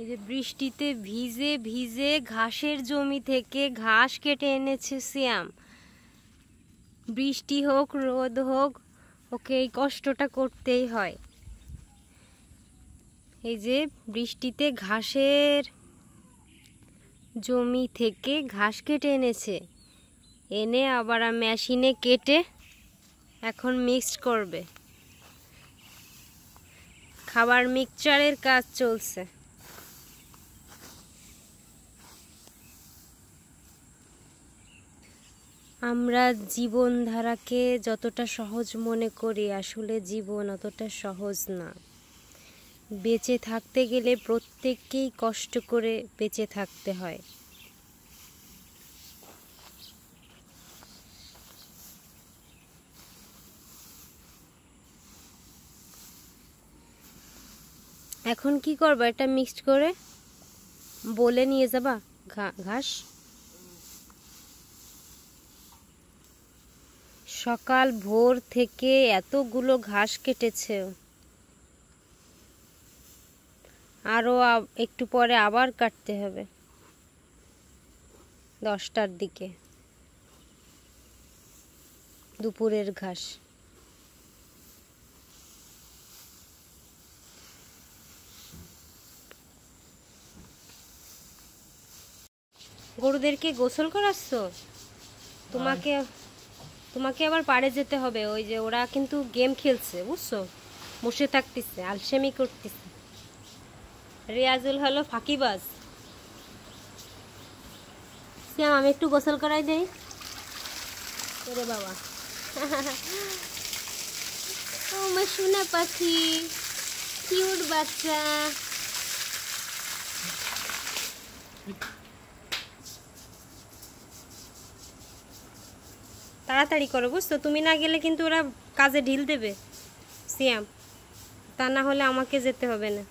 এই যে বৃষ্টিতে ভিজে ভিজে ঘাসের জমি থেকে ঘাস কেটে এনেছে সিয়াম। বৃষ্টি হোক রোদ হোক ওকে এই কষ্টটা করতেই হয়। এই যে বৃষ্টিতে ঘাসের জমি থেকে ঘাস কেটে এনেছে, এনে আবার মেশিনে কেটে এখন মিক্সড করবে। খাবার মিক্সচারের কাজ চলছে। আমরা জীবনধারাকে যতটা সহজ মনে করি, আসলে জীবন অতটা সহজ না। বেঁচে থাকতে গেলে প্রত্যেককেই কষ্ট করে বেঁচে থাকতে হয়। এখন কি করবা? এটা মিক্সড করে বলে নিয়ে যাবা ঘাস। সকাল ভোর থেকে এতগুলো ঘাস কেটেছে, আরো একটু পরে আবার কাটতে হবে 10টার দিকে, দুপুরের ঘাস। গরুদেরকে গোসল করাচ্ছ? তোমাকে আবার পাড়ে যেতে হবে। ওই যে ওরা কিন্তু গেম খেলছে, বুঝছো, বসে থাকতেছে, আলসেমি করতেছে। রিয়াজুল হলো ফাঁকিবাজ। শ্যাম, আমি একটু গোসল করাই দেই। ওরে বাবা, ও আমার সোনা পাখি, কিউট বাচ্চা। তাড়াতাড়ি করো, বুঝছো, তুমি না গেলে কিন্তু ওরা কাজে ঢিল দেবে সিয়াম, তা না হলে আমাকে যেতে হবে না।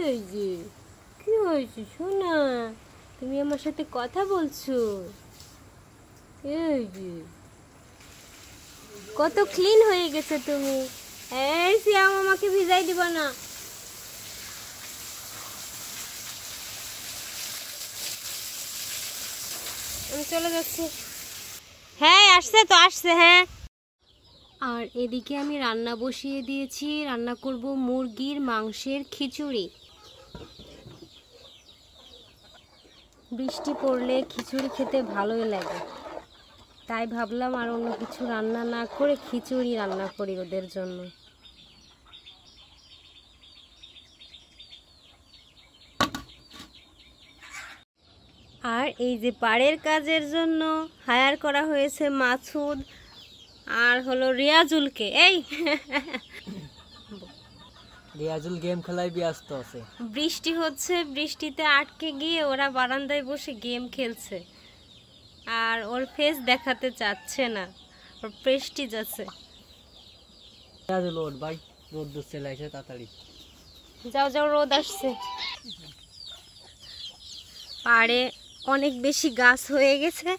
এই যে কি হয়েছে সোনা, তুমি আমার সাথে কথা বলছো? এই যে কত ক্লিন হয়ে গেছে তুমি। এই সিয়াম, আমাকে ভিজাই দিবা না। আমি চলে যাচ্ছি। হ্যাঁ আসছে তো, আসছে। হ্যাঁ, আর এদিকে আমি রান্না বসিয়ে দিয়েছি। রান্না করব মুরগির মাংসের খিচুড়ি। বৃষ্টি পড়লে খিচুড়ি খেতে ভালোই লাগে, তাই ভাবলাম আর অন্য কিছু রান্না না করে খিচুড়ি রান্না করি ওদের জন্য। আর এই যে পাড়ের কাজের জন্য হায়ার করা হয়েছে মাসুদ আর হলো রিয়াজুলকে। এই রিয়াজুল গেম খেলায় ব্যস্ত আছে। বৃষ্টি হচ্ছে, বৃষ্টিতে আটকে গিয়ে ওরা বারান্দায় বসে গেম খেলছে, আর ওর ফেস দেখাতে চাচ্ছে না, ওর প্রেস্টিজ আছে। রিয়াজুল ওঠ ভাই, রোদ চলে আসে, তাড়াতাড়ি যাও যাও, রোদ আসছে। পাড়ে অনেক বেশি গাছ হয়ে গেছে,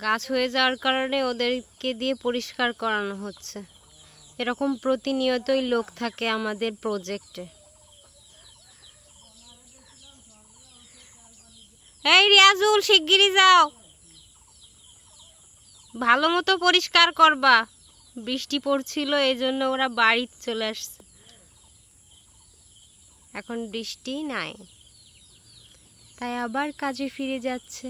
গাছ হয়ে যাওয়ার কারণে ওদেরকে দিয়ে পরিষ্কার করানো হচ্ছে। এরকম প্রতিনিয়তই লোক থাকে আমাদের প্রজেক্টে। এই রিয়াজুল, শিগগিরই যাও, ভালো মতো পরিষ্কার করবা। বৃষ্টি পড়ছিল, এই জন্য ওরা বাড়ি চলে আসছে। এখন বৃষ্টি নাই, তাই আবার কাজে ফিরে যাচ্ছে।